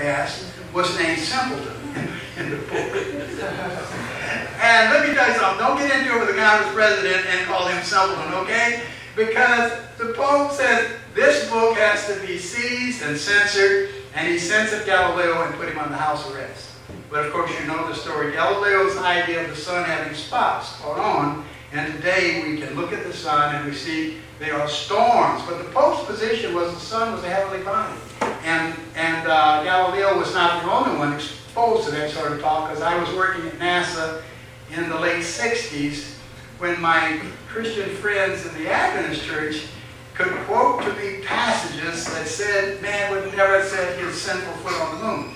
past was named Simpleton in the book. And let me tell you something, don't get into it with the guy who's president and call him Simpleton, okay? Because the Pope says this book has to be seized and censored, and he censored Galileo and put him on the house arrest. But of course you know the story. Galileo's idea of the sun having spots caught on, and today we can look at the sun and we see there are storms. But the Pope's position was the sun was a heavenly body. And Galileo was not the only one exposed to that sort of talk, because I was working at NASA in the late 60s when my Christian friends in the Adventist church could quote to me passages that said man would never set his sinful foot on the moon.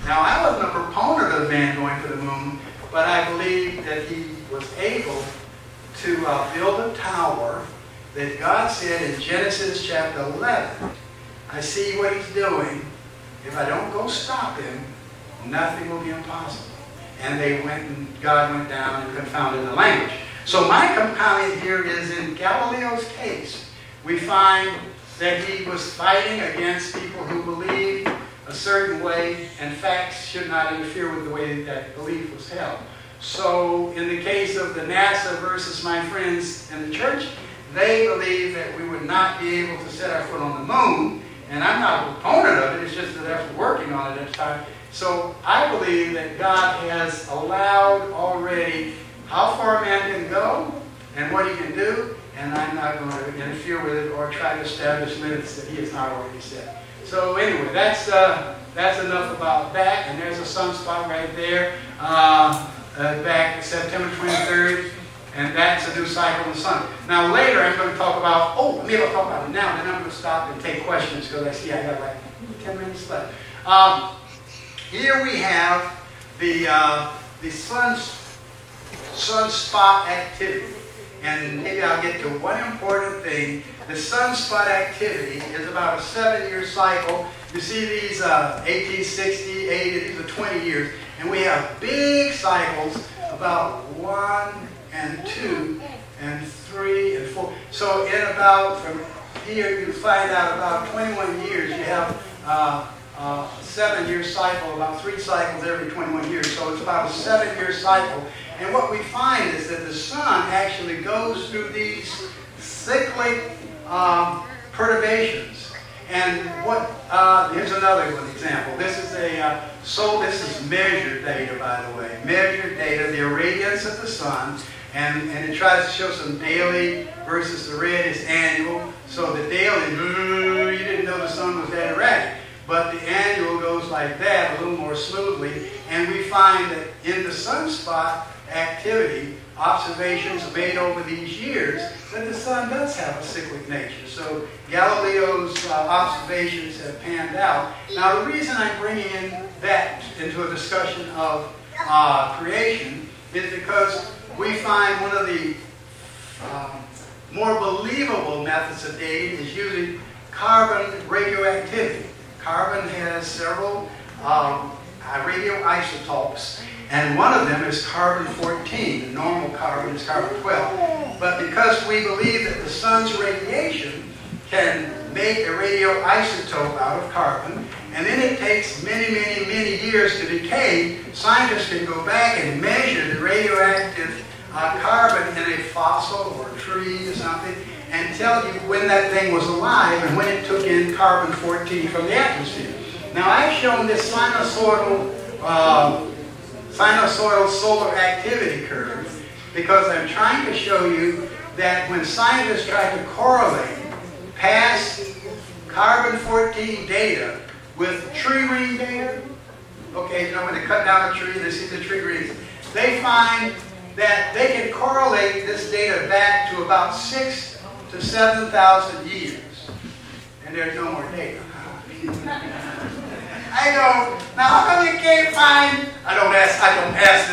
Now, I wasn't a proponent of man going to the moon, but I believe that he was able to build a tower that God said in Genesis chapter 11, I see what he's doing. If I don't go stop him, nothing will be impossible. And they went, and God went down and confounded the language. So my comment here is in Galileo's case, we find that he was fighting against people who believed a certain way, and facts should not interfere with the way that belief was held. So in the case of the NASA versus my friends in the church, they believe that we would not be able to set our foot on the moon, and I'm not a proponent of it, it's just that they're working on it at the time. So I believe that God has allowed already how far man can go and what he can do, and I'm not going to interfere with it or try to establish limits that he has not already set. So anyway, that's enough about that, and there's a sunspot right there back September 23rd, and that's a new cycle of the sun. Now later I'm going to talk about, maybe I'll talk about it now, then I'm going to stop and take questions because I see I got like 10 minutes left. Here we have the sunspot activity. And maybe I'll get to one important thing. The sunspot activity is about a 7-year cycle. You see these 18, 60, 80, these are 20 years. And we have big cycles, about 1 and 2 and 3 and 4. So in about, from here you find out about 21 years, you have a 7-year cycle, about 3 cycles every 21 years. So it's about a 7-year cycle. And what we find is that the sun actually goes through these cyclic perturbations. And what? Here's another one example. This is this is measured data, by the way. Measured data, the irradiance of the sun, and it tries to show some daily versus the red is annual. So the daily, you didn't know the sun was that erratic. But the annual goes like that, a little more smoothly. And we find that in the sunspot activity, observations made over these years, that the sun does have a cyclic nature. So Galileo's observations have panned out. Now the reason I'm bringing in that into a discussion of creation is because we find one of the more believable methods of dating is using carbon radioactivity. Carbon has several radioisotopes, and one of them is carbon-14. The normal carbon is carbon-12. But because we believe that the sun's radiation can make a radioisotope out of carbon, and then it takes many, many, many years to decay, scientists can go back and measure the radioactive carbon in a fossil or a tree or something, and tell you when that thing was alive and when it took in carbon-14 from the atmosphere. Now I've shown this sinusoidal solar activity curve because I'm trying to show you that when scientists try to correlate past carbon-14 data with tree ring data, okay, you know when they cut down a tree, they see the tree rings, they find that they can correlate this data back to about 6,000 to 7,000 years, and there's no more data. I go, now how come you can't find, I don't ask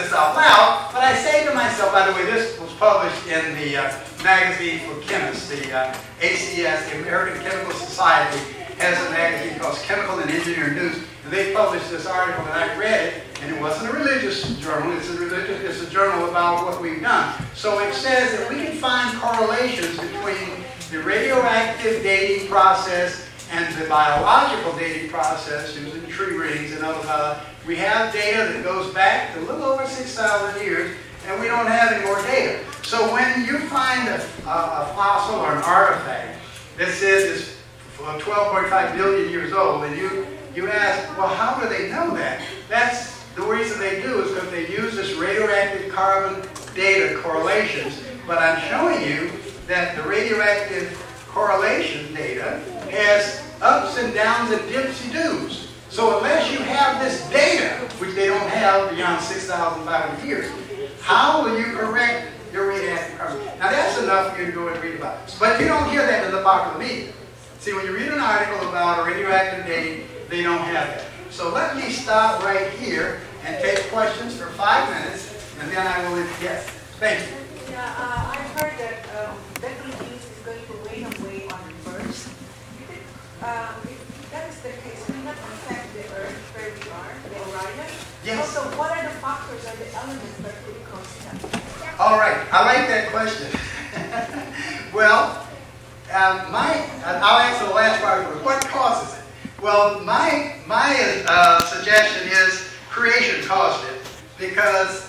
this out loud, but I say to myself, by the way, this was published in the magazine for chemists, the ACS, the American Chemical Society, has a magazine called Chemical and Engineering News, and they published this article and I read it, and it wasn't a religious journal, it's a journal about what we've done. So it says that we can find correlations between the radioactive dating process And the biological dating process using tree rings and other, we have data that goes back to a little over 6,000 years, and we don't have any more data. So when you find a fossil or an artifact that says it's 12.5 billion years old, and you ask, well, how do they know that? That's the reason they do is because they use this radioactive carbon data correlations. But I'm showing you that the radioactive correlation data has ups and downs and dipsy-doos. So unless you have this data, which they don't have beyond 6,500 years, how will you correct your radioactive carbon? Now that's enough for you to go and read about. But you don't hear that in the popular media. See, when you read an article about radioactive dating, they don't have that. So let me stop right here and take questions for 5 minutes, and then I will, yes, thank you. Yeah, I've heard that Betelgeuse is going to wane away on Earth. If that is the case, will not affect the Earth where we are, the Orion? Yes. Also, what are the factors or the elements that could cause that? All right, I like that question. Well, I'll answer the last part first. What causes it? Well, my suggestion is creation caused it, because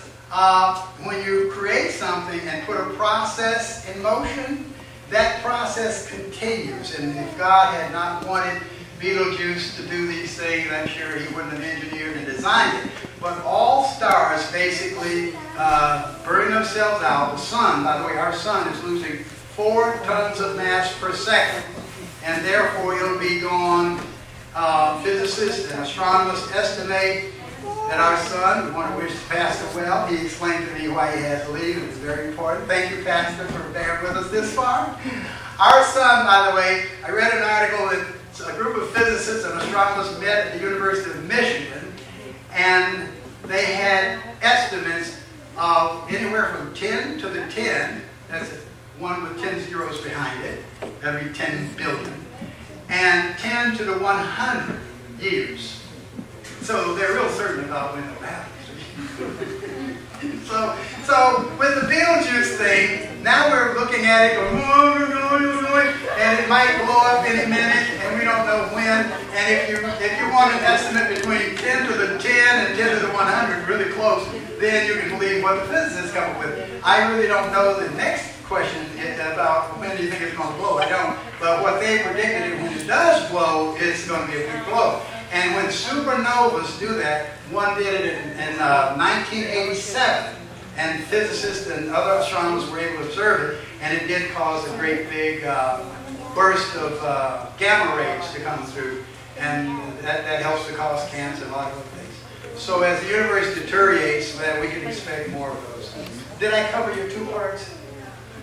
when you create something and put a process in motion, that process continues. And if God had not wanted Betelgeuse to do these things, I'm sure he wouldn't have engineered and designed it. But all stars basically burn themselves out. The sun, by the way, our sun is losing 4 tons of mass per second, and therefore it'll be gone. Physicists and astronomers estimate that our sun, the one who wished Pastor well, he explained to me why he had to leave. It was very important. Thank you, Pastor, for bearing with us this far. Our sun, by the way, I read an article that a group of physicists and astronomers met at the University of Michigan, and they had estimates of anywhere from 10 to the 10, that's one with 10 zeros behind it, that'd be 10 billion, and 10 to the 100 years. So they're real certain about when it'll happen. So with the Betelgeuse thing, now we're looking at it going, and it might blow up any minute, and we don't know when. And if you want an estimate between 10 to the 10 and 10 to the 100, really close, then you can believe what the physicists come up with. I really don't know the next question about when do you think it's going to blow. I don't. But what they predicted is when it does blow, it's going to be a big blow. And when supernovas do that, one did it in 1987, and physicists and other astronomers were able to observe it, and it did cause a great big burst of gamma rays to come through, and that helps to cause cancer and a lot of other things. So as the universe deteriorates, then we can expect more of those. Did I cover your 2 parts?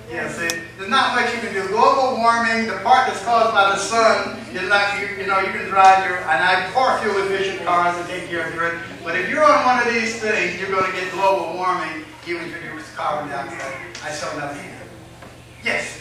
Yes, there's not much you can do. Global warming, the part that's caused by the sun, is like, you can drive and I have more fuel efficient cars and take care of the earth. But if you're on one of these things, you're going to get global warming, even if you use carbon dioxide. I saw nothing. Yes?